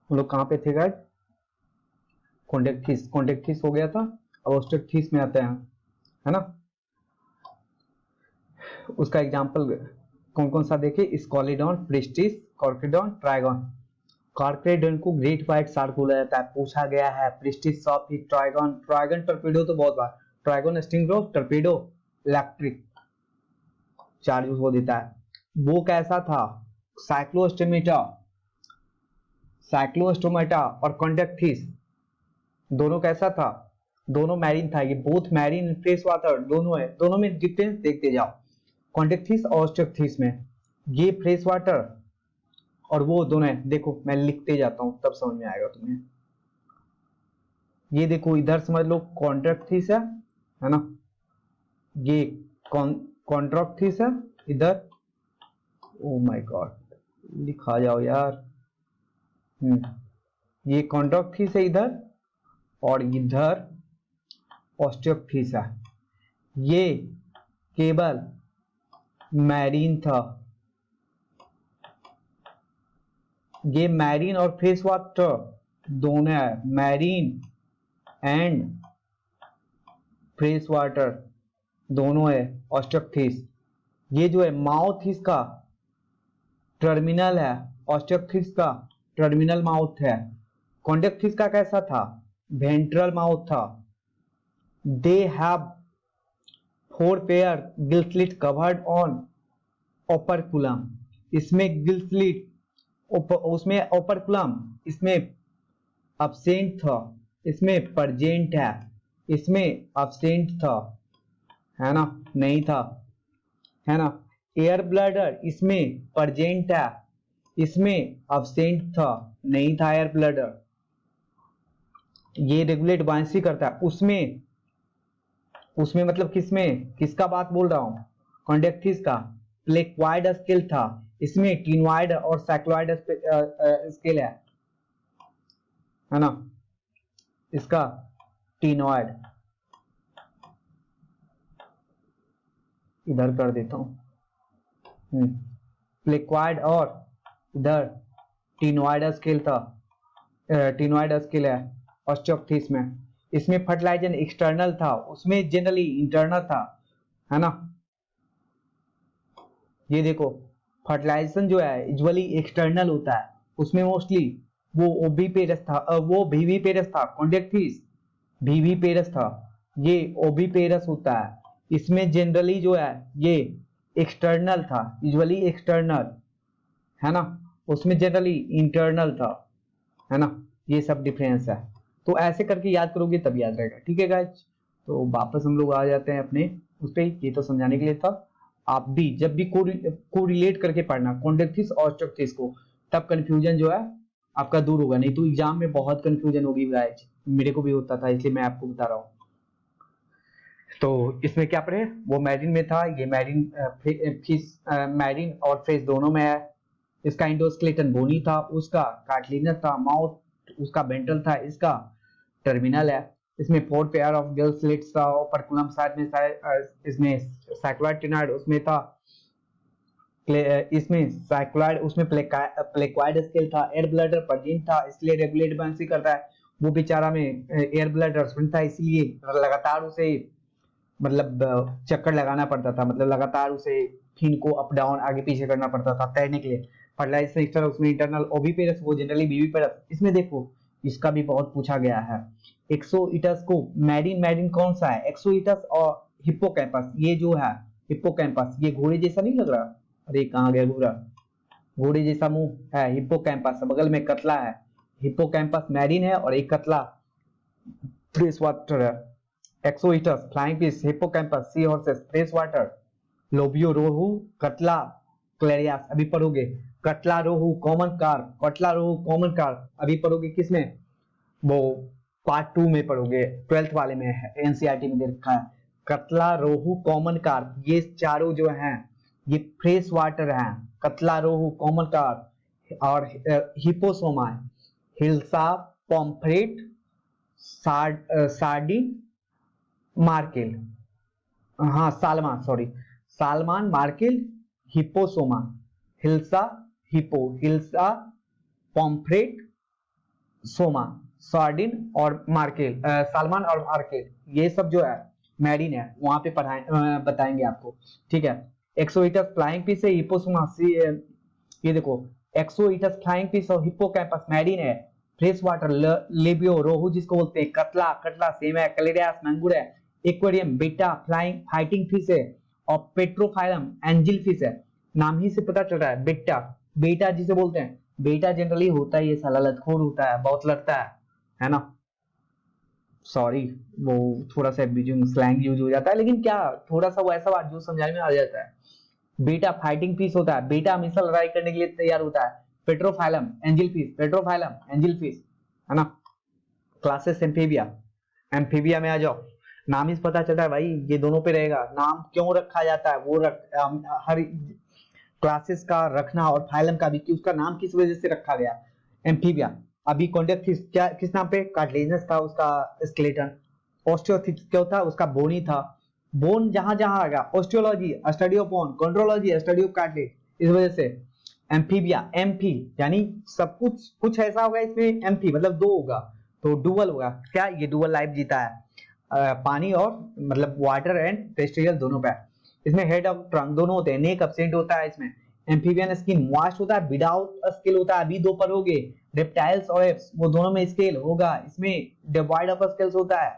हम लोग कहाँ पे थे गाइस? कॉन्टेक्टिस हो गया था, अब ऑस्ट्रेक्टिस में आते हैं, है ना। उसका एग्जाम्पल कौन कौन सा देखे? Scoliodon, pristis, carcharodon, trygon. Carcharodon को ग्रेट व्हाइट शार्क बोला जाता है, पूछा गया है। Pristis sawfish, trygon trygon torpedo तो बहुत बार, trygon sting groove, torpedo electric charge उसको देता है। वो कैसा था? साइक्लोस्टोमेटा, साइक्लोस्टोमेटा और कॉन्टेक्टिस दोनों कैसा था? दोनों मैरीन था। ये बोथ मैरीन फ्रेश वाटर दोनों है, दोनों में डिफरेंस देखते जाओ। कॉन्टेक्टिस और ऑस्ट्रेक्टिस में ये फ्रेश वाटर और वो दोनों है। देखो मैं लिखते जाता हूं तब समझ में आएगा तुम्हें। ये देखो इधर समझ लो कॉन्ट्रैक्टिस है ना। ये कॉन्ट्रैक्टिस है इधर। ओ माय गॉड, लिखा जाओ यार। ये कॉन्ट्रैक्टिस है इधर और इधर ऑस्टियोक्टिस है। ये केवल मैरीन था, ये मैरीन और फ्रेश वाटर दोनों है, मैरीन एंड फ्रेश वाटर दोनों है ऑस्टियोक्टिस। ये जो है माउथ इसका टर्मिनल है, ऑस्टियोक्टिस का टर्मिनल माउथ है। कॉन्टेक्टिस का कैसा था? वेंट्रल माउथ था। They have 4 pair Gill slit covered on operculum. इसमें गिल स्लिट, उसमें ओपरकुलम, इसमें अब्सेंट था, इसमें प्रेजेंट है, इसमें अब्सेंट था, है ना, नहीं था, है ना। एयर ब्लैडर इसमें प्रेजेंट है, इसमें अब्सेंट था, नहीं था एयर ब्लैडर। ये रेगुलेट बायंसी करता है, उसमें उसमें मतलब किसमें, किसका बात बोल रहा हूं? कॉन्डेक्टिस का प्लेक्वाइड स्केल था, इसमें टिनवाइड और साइक्लॉइड स्केल है ना। इसका टिनवाइड इधर कर देता हूं, प्लेक्वाइड और इधर टिनवाइड स्केल था, टिनवाइड स्केल है ऑस्टियोक्टिस में। इसमें फर्टिलाइजन एक्सटर्नल था, उसमें जनरली इंटरनल था, है ना। ये देखो फर्टिलाइजेशन जो है यूजुअली एक्सटर्नल होता है, उसमें मोस्टली वो ओविपेरस था, वो वीवीपेरस था। कॉन्टेक्टिस वीवीपेरस था, ये ओविपेरस होता है। इसमें जनरली जो है ये एक्सटर्नल था, यूजुअली एक्सटर्नल, है ना। उसमें जनरली इंटरनल था, है ना। ये सब डिफरेंस है। तो ऐसे करके याद करोगे तब याद रहेगा, ठीक है गाइस। तो वापस हम लोग आ जाते हैं अपने उस पे, ये तो समझाने के लिए था। आप भी जब भी को रिलेट करके पढ़ना कॉन्टेक्टिस और ऑस्ट्रक्टिस को, तब कंफ्यूजन जो है आपका दूर होगा। नहीं तो एग्जाम में बहुत कंफ्यूजन होगी गाइस, मेरे को भी होता था, इसलिए मैं आपको बता रहा हूँ। तो इसमें क्या पढ़े? वो मैरीन में था, ये मैरीन फिश, मैरीन और फिश दोनों में है। इसका इंडोस्केलेटन बोनी था, उसका कार्टिलेजिनस था, माउथ उसका वेंट्रल था, इसका टर्मिनल है। इसमें 4 पेयर ऑफ गिल स्लिट्स था, ओपर्कुलम साइड में इसमें साइक्लॉइड टिनॉइड उसमें था, इसमें साइक्लॉइड उसमें प्लेक्वाइड स्केल था। एयर ब्लैडर प्रेजेंट था, इसलिए रेगुलेट बायंसी करता है। वो बेचारा में एयर ब्लैडर था, इसलिए लगातार उसे मतलब चक्कर लगाना पड़ता था, मतलब लगातार उसे फिन को अप डाउन आगे पीछे करना पड़ता था तैरने के लिए। फर्टिलाइजेशन एक्सटर्नल, उसमें इंटरनल ओविपेरस, वो जनरली बीवीपेरस। इसमें देखो इसका भी बहुत पूछा गया है। एक्सोइटस को मैरीन, मैरीन कौन सा है? एक्सोइटस और हिप्पोकैम्पस। ये जो है हिप्पोकैम्पस, ये घोड़े जैसा नहीं लग रहा? अरे कहाँ गया घोड़ा? घोड़े जैसा मुंह है हिप्पोकैम्पस, बगल में कतला है। हिप्पोकैम्पस मैरीन है और एक कतला फ्रेश वाटर है। Exocoetus, flying fish, hippocampus, sea horses, fresh water, labeo, rohu, catla, clarias अभी पढ़ोगे। कतला रोहू कॉमन कार्प, कतला रोहू कॉमन कार्प अभी पढ़ोगे किसमें? वो पार्ट 2 में पढ़ोगे, 12th वाले में है, एनसीईआरटी में दे रखा है। कतला रोहू कॉमन कार्प, ये चारों जो हैं ये फ्रेश वाटर हैं। कतला रोहू कॉमन कार्प और hipposoma, hilsa, pomfret, sardine, mackerel, हाँ salmon, sorry, salmon, mackerel, hipposoma, hilsa, hippo, hilsa, pomfret, soma, sardine और मार्केल, सालमन और मार्केल, ये सब जो है मैरीन है, वहां पे बताएंगे आपको। ठीक है। एक्सोइटस फ्लाइंग फिश है, हिप्पोसोमा ये देखो, एक्सोइटस फ्लाइंग फिश और हिप्पोकैम्पस मैरीन है। फ्रेश वाटर लेबियो रोहू जिसको बोलते हैं, कतला कतला सेम है, कैलेरियास मैंगूर है। एक्वेरियम बेटा फ्लाइंग फाइटिंग फिश है। और पेट्रोफाइलम एंजिल फिश है। नाम ही से पता चल रहा है बेटा, बेटा जिसे बोलते हैं। बेटा जनरली होता है ये साला लतखोर होता है, बहुत लड़ता है ना। सॉरी, वो थोड़ा सा एब्यूजिंग स्लैंग यूज हो जाता है, लेकिन क्या थोड़ा सा वो ऐसा बात जो समझाने में आ जाता है। बीटा फाइटिंग फिश होता है, बीटा हमेशा लड़ाई करने के लिए तैयार होता है। Pterophyllum angel fish, Pterophyllum angel fish, है ना। क्लासेस एम्फीबिया, एम्फीबिया में आ जाओ। नाम ही से पता चलता है भाई ये दोनों पे रहेगा। नाम क्यों रखा जाता है वो हर क्लासेस का रखना और फाइलम का भी, कि उसका नाम किस वजह से रखा गया। एम्फीबिया, अभी कॉन्टेक्ट फिश क्या किस नाम पे, कार्टिलेजनस था उसका स्केलेटन। ऑस्टियोथिक्स क्या था, उसका बोनी था। बोन जहां जहां आ गया, osteology study of bone, chondrology study of cartilage, इस वजह से एम्फीबिया, एम्फी यानी सब कुछ कुछ ऐसा होगा इसमें, एम्फी मतलब दो होगा तो डुअल होगा। क्या ये डुअल लाइफ जीता है, पानी और मतलब वाटर एंड टेरेस्ट्रियल दोनों पे। इसमें हेड और ट्रंक दोनों होते हैं, नेक एब्सेंट होता है इसमें। एम्फीबियन स्किन मॉइस्ट होता है, विदाउट स्केल होता है, अभी दो पर हो गए। रेप्टाइल्स और एप्स वो दोनों में स्केल होगा, इसमें डिवाइड ऑफ स्केल्स होता है।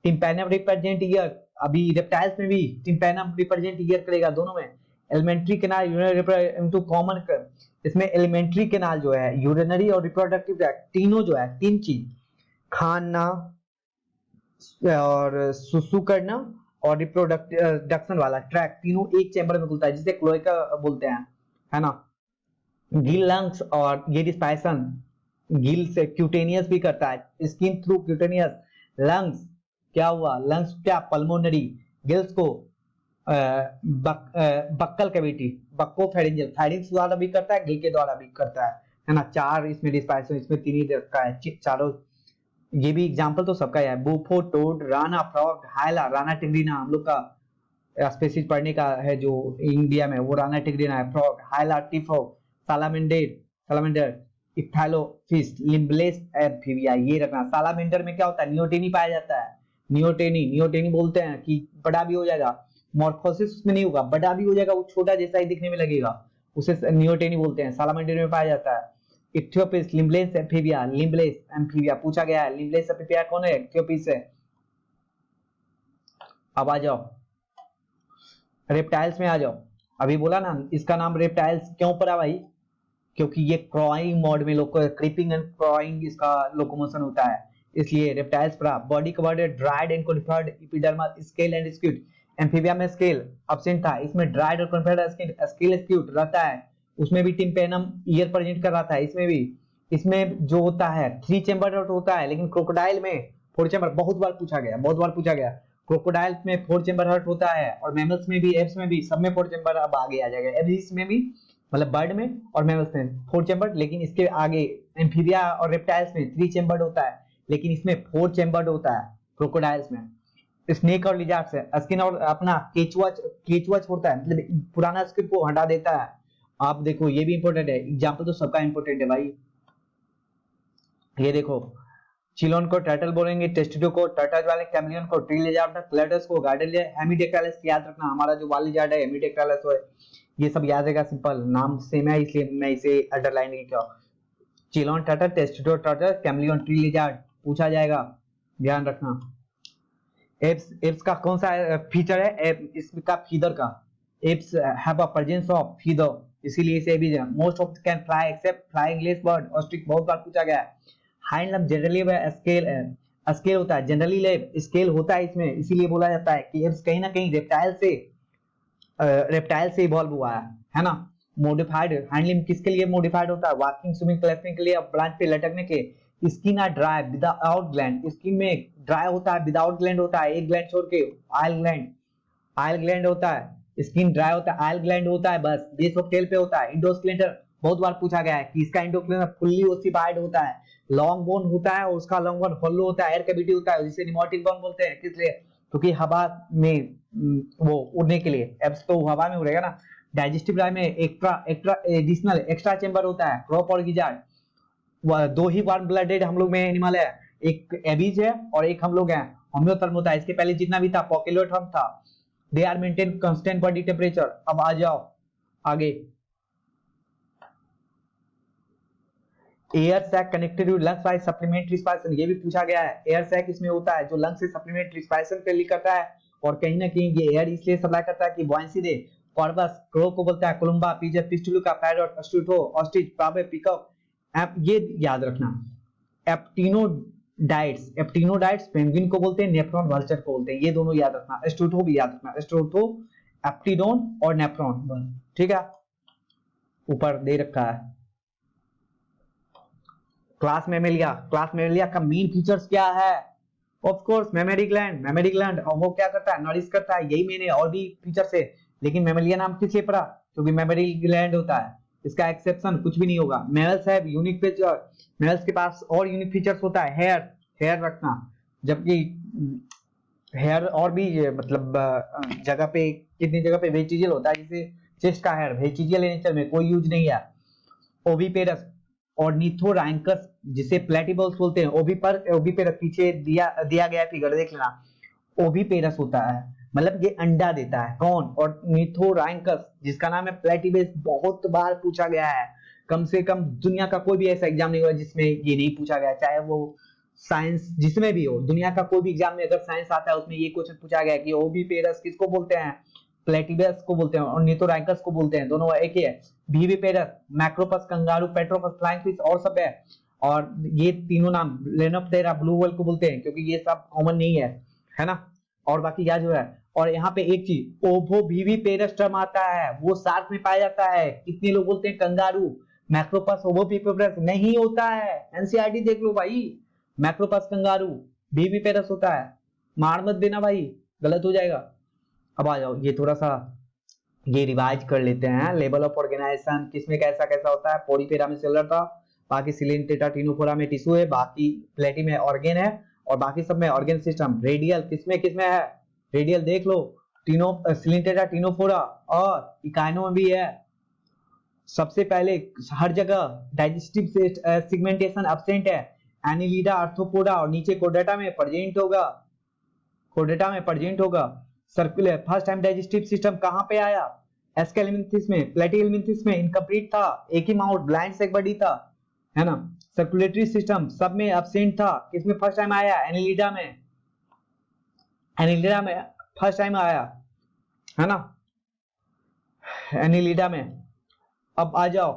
टिम्पैनम रिप्रेजेंट ईयर, अभी रेप्टाइल्स में भी टिम्पैनम रिप्रेजेंट ईयर करेगा दोनों में। Alimentary canal urinary into common, इसमें एलिमेंट्री कैनाल जो है, यूरिनरी और रिप्रोडक्टिव ट्रैक्ट तीनों जो है, तीन चीज, खाना और सुसु करना और रिप्रोडक्शन वाला ट्रैक, तीनों एक चैम्बर में खुलता है जिसे क्लोएका बोलते हैं, है ना। गिल लंग्स और ये रिस्पायरेशन गिल से क्यूटेनियस भी करता है, स्किन थ्रू क्यूटेनियस। लंग्स क्या हुआ, लंग्स क्या पल्मोनरी, गिल्स को बक्कल कैविटी, बक्को फेरिंजियल, फेरिंग्स द्वारा भी करता है, गिल के द्वारा भी करता है ना। चार इसमें रिस्पायरेशन, इसमें तीन ही रखा है चारों। ये भी एग्जांपल तो सबका है, bufo, toad, rana, frog, hyla, rana tigrina हम लोग का स्पेसीज पढ़ने का है जो इंडिया में, वो राना टिग्रीना है। फ्रॉग, हायला, टीफ्रॉग, सालामेंडेर, सालामेंडर, इथाइलोफिस, लिम्बलेस एम्फीबिया, ये रखना। सालामेंडर में क्या होता है, नियोटेनी पाया जाता है। नियोटेनी, नियोटेनी बोलते हैं कि बड़ा भी हो जाएगा, मॉर्फोसिस उसमें नहीं होगा, बड़ा भी हो जाएगा, वो छोटा जैसा ही दिखने में लगेगा, उसे नियोटेनी बोलते हैं। सालामेंडर में पाया जाता है। इथियोपिस, लिम्बलेस एम्फीबिया, लिम्बलेस एम्फीबिया पूछा गया है। लिम्बलेस एम्फीबिया कौन है, इथियोपिस है। अब आ जाओ रेप्टाइल्स में आ जाओ। अभी बोला ना इसका नाम रेप्टाइल्स क्यों पड़ा भाई, क्योंकि ये क्रॉइंग मोड में लोग क्रीपिंग एंड क्रॉइंग इसका लोकोमोशन होता है, इसलिए रेप्टाइल्स पड़ा। Body covered dried and cornified epidermal, scale and scute. Amphibia में स्केल एब्सेंट था, इसमें ड्राइड और कॉनिफर्ड स्केल स्क्यूट रहता है। उसमें भी टिम्पेनम ईयर प्रेजेंट कर रहा था, इसमें भी। इसमें जो होता है थ्री चेम्बर होता है, लेकिन क्रोकोडाइल में फोर चेम्बर, बहुत बार पूछा गया, बहुत बार पूछा गया। क्रोकोडाइल में फोर चेम्बर हर्ट होता है, और मैमल्स में भी, एप्स में भी, सब में फोर चेम्बर अब आगे आ जाएगा। एब्स में भी मतलब बर्ड में और मैमल्स में फोर चेम्बर्ड, लेकिन इसके आगे एम्फीबिया और रेप्टाइल्स में थ्री चेम्बर्ड होता है, लेकिन इसमें फोर चेम्बर्ड होता है क्रोकोडाइल्स में। स्नेक और लिजार्ड्स है, स्किन और अपना केचुआ, केचुआ छोड़ता है, मतलब पुराना स्किन को हटा देता है। आप देखो ये भी इंपॉर्टेंट है, एग्जाम्पल तो सबका इंपॉर्टेंट है भाई। ये देखो, चिलोन को टर्टल बोलेंगे, टेस्टिडो को टर्टल वाले, कैमलियन को ट्री लिजार्ड, क्लेटस को गार्डन, हेमिडेक्टाइलस याद रखना, हमारा जो वाल लिजार्ड है हेमिडेक्टाइलस है। ये सब याद रहेगा, सिंपल नाम सेम है इसलिए मैं इसे अंडरलाइन नहीं किया। Chelone turtle, testudo turtle, chameleon tree lizard पूछा जाएगा, ध्यान रखना। एप्स, एप्स का कौन सा फीचर है, इसका फीदर का, aves have a presence of feather, इसीलिए इसे भी most of can fly except flying less bird, ostrich बहुत बार पूछा गया है। Hind limb generally scale, scale होता है, जनरली लेब स्केल होता है इसमें, इसीलिए बोला जाता है कि एप्स कहीं ना कहीं रेप्टाइल से इवॉल्व हुआ है ना। मॉडिफाइड हाइंड लिम्ब किसके लिए मॉडिफाइड होता है, वॉकिंग, स्विमिंग, क्लैपिंग के लिए, और ब्रांच पे लटकने के। Skin are dry without gland, skin में ड्राई होता है, विदाउट ग्लैंड होता है, एक ग्लैंड छोड़ के, आयल ग्लैंड, आयल ग्लैंड होता है। स्किन ड्राई होता है, आयल ग्लैंड होता है, बस बेस ऑफ टेल पे होता है। इंडोस्क्लेंटर बहुत बार पूछा गया है कि इसका इंडोस्क्लेंटर फुल्ली ओसिफाइड होता है, लॉन्ग बोन होता है, और उसका लॉन्ग बोन होलो होता है, एयर कैविटी होता है, जिसे निमोटिक बोन बोलते हैं। किस लिए, क्योंकि हवा में वो उड़ने के लिए, एब्स तो हवा में उड़ेगा ना। डाइजेस्टिव ड्राई में extra extra additional extra chamber होता है, क्रॉप और गिजार्ड। दो ही वार्म ब्लडेड हम लोग में एनिमल है, एक एबीज है और एक हम लोग हैं होम्योथर्म। इसके पहले जितना भी था पोकेलोथर्म था। They are maintain constant body temperature. अब आ जाओ आगे, air sac connected with lungs by supplementary respiration, ये भी पूछा गया है। एयर सैक इसमें होता है जो लंग्स से सप्लीमेंट्री रिस्पायरेशन के लिए करता है, और कहीं ना कहीं ये एयर इसलिए सप्लाई करता है कि बॉयंसी दे। कॉर्बस क्रो को बोलता है कोलुम्बा, पीजर पिस्टुलुका, पैरोट, अस्ट्रूटो, ऑस्ट्रिच, पावे, पिकॉक। ये याद रखना। एप्टिनोडाइट्स, एप्टिनोडाइट्स पेंगुइन को बोलते हैं, नेफ्रॉन वल्चर को बोलते हैं, ये दोनों याद रखना। एस्ट्रूटो भी याद रखना, एस्ट्रूटो, एप्टिडोन और नेफ्रॉन, ठीक है, ऊपर दे रखा है। क्लास मेमेलिया, क्लास मेमेलिया का मेन फीचर्स क्या है? Of course mammary gland, mammary gland, और वो क्या करता है? नरिश करता है। यही मैंने और भी फीचर्स है, लेकिन मेमेलिया नाम किस लिए पड़ा? क्योंकि मेमरी ग्लैंड होता है। इसका एक्सेप्शन कुछ भी नहीं होगा। मेल्स है यूनिक फीचर, मेल्स के पास और यूनिक फीचर्स होता है। हेयर, हेयर रखना, जबकि हेयर और भी मतलब जगह पे, कितनी जगह पे वेस्टिजियल होता है, जैसे चेस्ट का हेयर वेस्टिजियल नेचर में कोई यूज नहीं है। ओविपेरस और निथोरैंकस जिसे प्लेटिबल्स बोलते हैं, ओविपेरस पीछे दिया गया फिगर देख लेना। ओविपेरस होता है, मतलब ये अंडा देता है। कौन? और निथोरैंकस जिसका नाम है प्लेटिबल्स, बहुत बार पूछा गया है। कम से कम दुनिया का कोई भी ऐसा एग्जाम नहीं हुआ जिसमें ये नहीं पूछा गया, चाहे वो साइंस जिसमें भी हो। दुनिया का कोई भी एग्जाम में अगर साइंस आता है उसमें ये क्वेश्चन पूछा गया कि ओविपेरस किसको बोलते हैं? प्लेटिबल्स को बोलते हैं, और निथोरैंकस को बोलते हैं, दोनों एक ही है। Viviparous, macropus, kangaroo, pteropus, flying fish और सब है। और ये तीनों नाम लेनोप्टेरा, ब्लू व्हेल को बोलते हैं, क्योंकि ये सब कॉमन नहीं है ना। और बाकी क्या जो है, और यहाँ पे एक चीज, ओवोविविपेरस टर्म आता है, वो शार्क में पाया जाता है। कितने लोग बोलते हैं कंगारू, मैक्रोपस ओवोविविपेरस नहीं होता है। एनसीईआरटी देख लो भाई, मैक्रोपस कंगारू, विविपेरस होता है। मार मत देना भाई, गलत हो जाएगा। अब आ जाओ, ये थोड़ा सा ये रिवाइज कर लेते हैं। लेवल ऑफ ऑर्गेनाइजेशन किसमें कैसा कैसा होता है? पोरीफेरा में सेलुलर था, बाकी सिलेंटेटा टिनोफोरा में टिश्यू है, बाकी प्लेटी में ऑर्गेन है, और बाकी सब में ऑर्गेन सिस्टम। रेडियल किसमें किसमें है? रेडियल देख लो, सिलेंटेटा टिनोफोरा, और इकाइनो में भी है। सबसे पहले हर जगह डाइजेस्टिव सेगमेंटेशन एब्सेंट है। एनिलिडा, आर्थ्रोपोडा, और नीचे कोर्डेटा में प्रेजेंट होगा, कोर्डेटा में प्रेजेंट होगा। Circular first time digestive system कहां पे आया? एस्केलेमिंथिस में, प्लेटिहेलमिंथिस में इनकम्प्लीट था, एक ही माउथ, ब्लाइंड सेक बॉडी था, है ना। सर्कुलेटरी सिस्टम सब में एब्सेंट था, किसमें फर्स्ट टाइम आया? एनिलिडा में, एनिलिडा में फर्स्ट टाइम आया, है ना, एनिलिडा में। अब आ जाओ,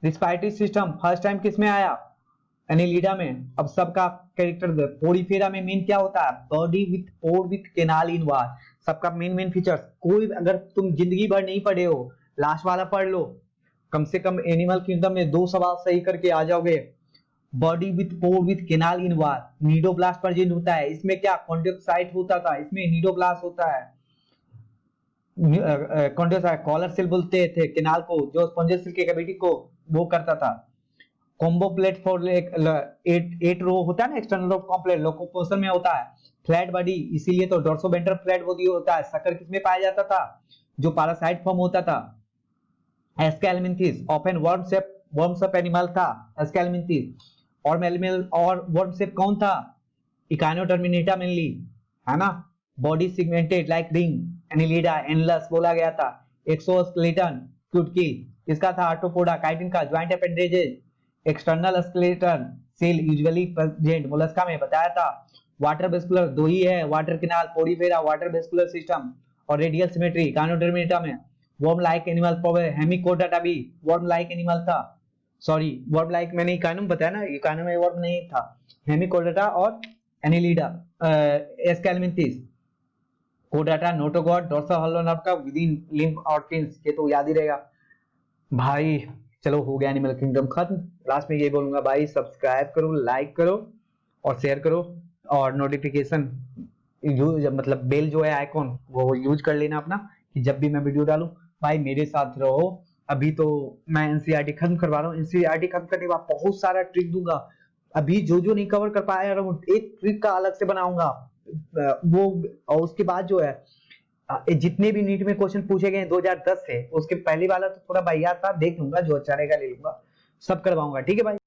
रिस्पायरेटरी सिस्टम फर्स्ट टाइम किसमें आया? एनिलिडा में। अब सबका कैरेक्टर, पोरीफेरा में मेन क्या होता है? Body with pore with canal in wall, सबका मेन फीचर्स। कोई अगर तुम जिंदगी भर नहीं पढ़े हो, लास्ट वाला पढ़ लो, कम से कम एनिमल किंगडम में 2 सवाल सही करके आ जाओगे। Body with pore with canal in wall, cnidoblast present होता है। इसमें क्या कॉन्ड्रोसाइट होता था, इसमें नीडोब्लास्ट होता है। कॉन्ड्रोसाइट कॉलर सेल बोलते थे केनाल को, जो स्पॉन्जियल सेल के कैविटी को वो करता था। कॉम्बो प्लेट फॉर एट रो होता है ना, एक्सटर्नल कॉम्प्लेट लोकोमोशन में होता है। फ्लैट बॉडी, इसीलिए तो डोर्सोवेंट्रल फ्लैट बॉडी होता है। सकर किसमें पाया जाता था? जो पैरासाइट फॉर्म होता था, एस्केलमिंथिस, ऑफन वर्म शेप एनिमल था एस्केलमिंथिस। और मेलमेल और वर्म शेप कौन था? इकाइनोटर्मिनेटा मेनली, है ना। Body segmented like ring, Annelida, annulus बोला गया था। एक्सोस्केलेटन, क्यूटिकल इसका था। आर्थ्रोपोडा, काइटिन का joint appendages. External skeleton shell usually present Mollusca में बताया था। वाटर वेस्कुलर 2 ही है, water canal, Porifera, water vascular system, और रेडियल सिमेट्री इकाइनोडर्मिटा में। वर्म लाइक एनिमल, हेमिकोडाटा भी वर्म लाइक एनिमल था। सॉरी, वर्म लाइक मैंने इकाइनो में बताया ना, इकाइनो में वर्म नहीं था। हेमिकोडाटा और एनिलिडा, एस्केलमिंथिस, कोडाटा, नोटोगॉड, डोर्सल हॉलो नर्व का विदिन लिम्फ और फिन्स, ये तो याद ही रहेगा भाई। चलो हो गया एनिमल किंगडम खत्म। लास्ट में ये बोलूंगा भाई, सब्सक्राइब करो, लाइक करो और शेयर करो, और नोटिफिकेशन यूज मतलब बेल जो है आइकॉन वो यूज कर लेना अपना, कि जब भी मैं वीडियो डालूं भाई मेरे साथ रहो। अभी तो मैं एनसीईआरटी खत्म करवा रहा हूँ, एनसीईआरटी खत्म करने के बाद बहुत सारा ट्रिक दूंगा। अभी जो जो नहीं कवर कर पाया एक ट्रिक का अलग से बनाऊंगा वो। और उसके बाद जो है जितने भी नीट में क्वेश्चन पूछे गए 2010 से, उसके पहले वाला तो थोड़ा बढ़िया था, देख लूंगा जो अच्छा रहेगा ले लूंगा। सब करवाऊंगा, ठीक है भाई।